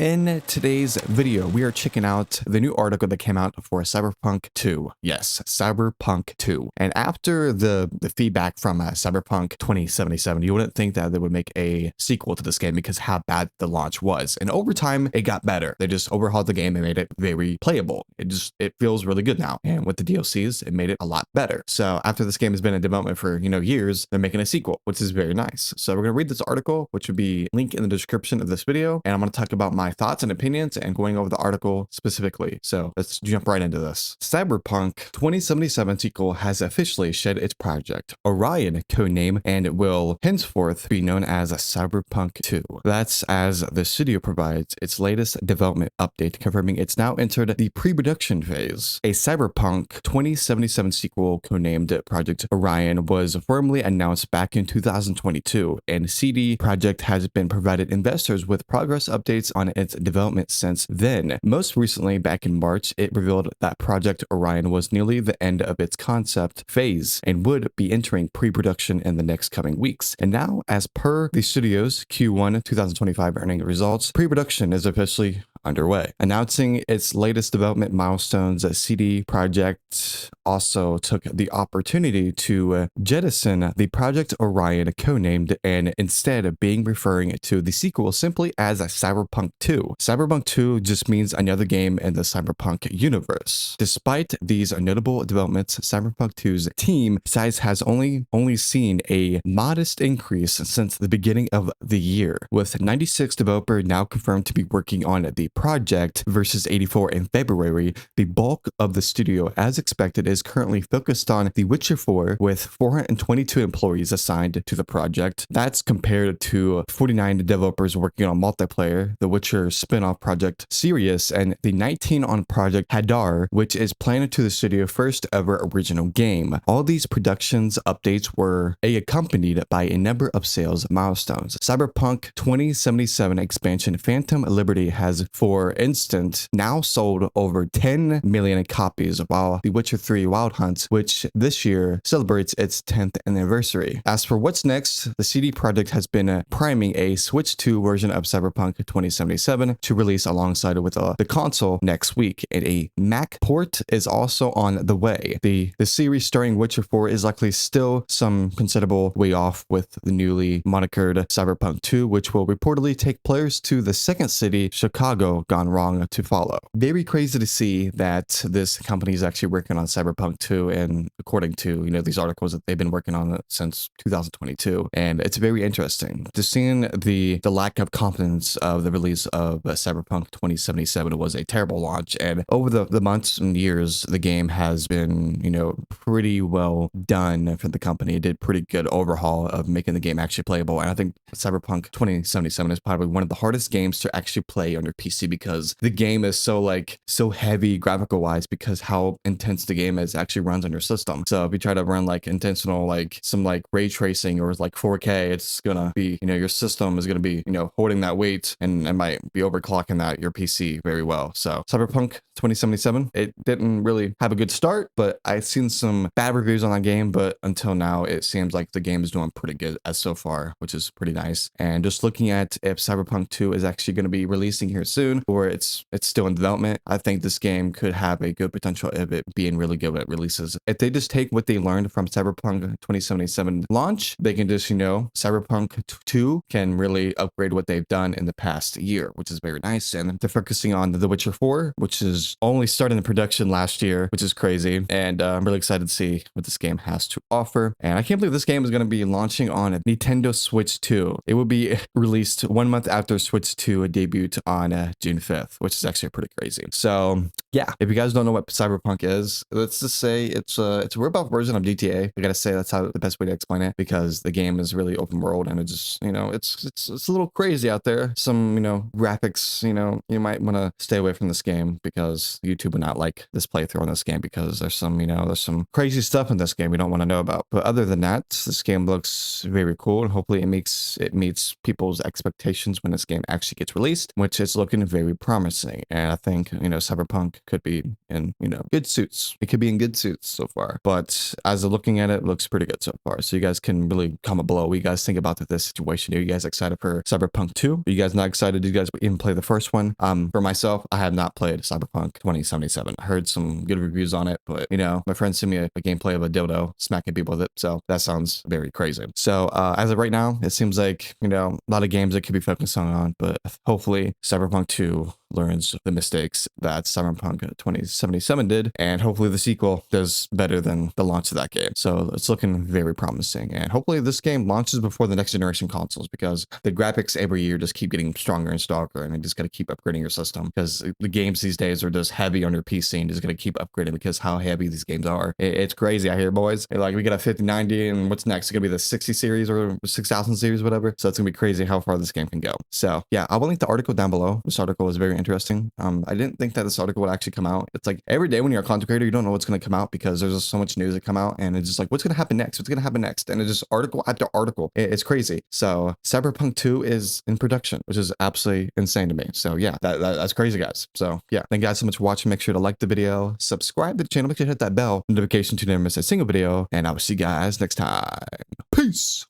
In today's video, we are checking out the new article that came out for Cyberpunk 2. Yes, Cyberpunk 2. And after the feedback from Cyberpunk 2077, you wouldn't think that they would make a sequel to this game because how bad the launch was. And over time, it got better. They just overhauled the game and made it very playable. It feels really good now. And with the DLCs, it made it a lot better. So after this game has been in development for, years, they're making a sequel, which is very nice. So we're going to read this article, which would be linked in the description of this video. And I'm going to talk about my thoughts and opinions and going over the article specifically. So let's jump right into this. Cyberpunk 2077 sequel has officially shed its project, Orion codename, and it will henceforth be known as Cyberpunk 2. That's as the studio provides its latest development update, confirming it's now entered the pre-production phase. A Cyberpunk 2077 sequel codenamed Project Orion was formally announced back in 2022, and CD Projekt has been provided investors with progress updates on its development since then. Most recently, back in March, it revealed that Project Orion was nearly the end of its concept phase and would be entering pre-production in the next coming weeks. And now, as per the studio's Q1 2025 earnings results, pre-production is officially underway. Announcing its latest development milestones, CD Projekt also took the opportunity to jettison the Project Orion codenamed and instead being referring to the sequel simply as Cyberpunk 2. Cyberpunk 2 just means another game in the Cyberpunk universe. Despite these notable developments, Cyberpunk 2's team size has only seen a modest increase since the beginning of the year, with 96 developers now confirmed to be working on the project versus 84 in February. The bulk of the studio, as expected, is currently focused on The Witcher 4 with 422 employees assigned to the project. That's compared to 49 developers working on multiplayer, The Witcher spin-off project Sirius, and the 19 on Project Hadar, which is planned to the studio's first ever original game. All these productions updates were accompanied by a number of sales milestones. Cyberpunk 2077 expansion Phantom Liberty has, for instance, now sold over 10 million copies, while The Witcher 3 Wild Hunt, which this year celebrates its 10th anniversary. As for what's next, the CD Projekt has been priming a Switch 2 version of Cyberpunk 2077 to release alongside with the console next week, and a Mac port is also on the way. The series starring Witcher 4 is likely still some considerable way off with the newly monikered Cyberpunk 2, which will reportedly take players to the second city, Chicago, gone wrong, to follow. Very crazy to see that this company is actually working on Cyberpunk 2, and according to these articles that they've been working on it since 2022, and it's very interesting. Just seeing the lack of confidence of the release of Cyberpunk 2077 was a terrible launch, and over the months and years, the game has been pretty well done for the company. It did pretty good overhaul of making the game actually playable, and I think Cyberpunk 2077 is probably one of the hardest games to actually play on your PC because the game is so heavy graphical wise because how intense the game is actually runs on your system. So if you try to run intentional some ray tracing or 4K, it's gonna be your system is gonna be holding that weight, and it might be overclocking your PC very well. So Cyberpunk 2077, it didn't really have a good start, but I've seen some bad reviews on that game, but until now it seems like the game is doing pretty good as so far, which is pretty nice. And just looking at if Cyberpunk 2 is actually going to be releasing here soon or it's still in development, I think this game could have a good potential of it being really good when it releases. If they just take what they learned from Cyberpunk 2077 launch, they can just Cyberpunk 2 can really upgrade what they've done in the past year, which is very nice. And they're focusing on The Witcher 4, which is only starting the production last year, which is crazy. And I'm really excited to see what this game has to offer. And I can't believe this game is going to be launching on a Nintendo Switch 2. It will be released 1 month after Switch 2 debuted on June 5th, which is actually pretty crazy. So yeah, if you guys don't know what Cyberpunk is, let's just say it's a rip-off version of GTA. I gotta say that's how the best way to explain it, because the game is really open world and it just it's a little crazy out there. Some graphics, you might want to stay away from this game because YouTube would not like this playthrough on this game because there's some crazy stuff in this game we don't want to know about. But other than that, this game looks very cool, and hopefully it meets people's expectations when this game actually gets released, which is looking very promising. And I think Cyberpunk could be in, you know, good suits. It could be in good suits so far. But as of looking at it, looks pretty good so far. So you guys can really comment below what you guys think about this situation. Are you guys excited for Cyberpunk 2? Are you guys not excited? Did you guys even play the first one? For myself, I have not played Cyberpunk 2077. I heard some good reviews on it, but you know, my friend sent me a gameplay of a dildo smacking people with it. So that sounds very crazy. So as of right now, it seems like, you know, a lot of games that could be focused on, but hopefully Cyberpunk 2 learns the mistakes that Cyberpunk 2077 did, and hopefully the sequel does better than the launch of that game. So it's looking very promising, and hopefully this game launches before the next generation consoles, because the graphics every year just keep getting stronger and stronger, and you just got to keep upgrading your system, because the games these days are just heavy on your PC and just going to keep upgrading because how heavy these games are. It's crazy out here, boys. Like, we got a 5090, and what's next? It's going to be the 60 series or 6000 series, whatever. So it's going to be crazy how far this game can go. So yeah, I will link the article down below. This article is very interesting. I didn't think that this article would actually come out. It's like every day when you're a content creator, you don't know what's going to come out because there's just so much news that come out, and it's just like, what's going to happen next? What's going to happen next? And it's just article after article. It's crazy. So Cyberpunk 2 is in production, which is absolutely insane to me. So yeah, that's crazy, guys. So yeah, thank you guys so much for watching. Make sure to like the video, subscribe to the channel, make sure to hit that bell notification to never miss a single video, and I will see you guys next time. Peace.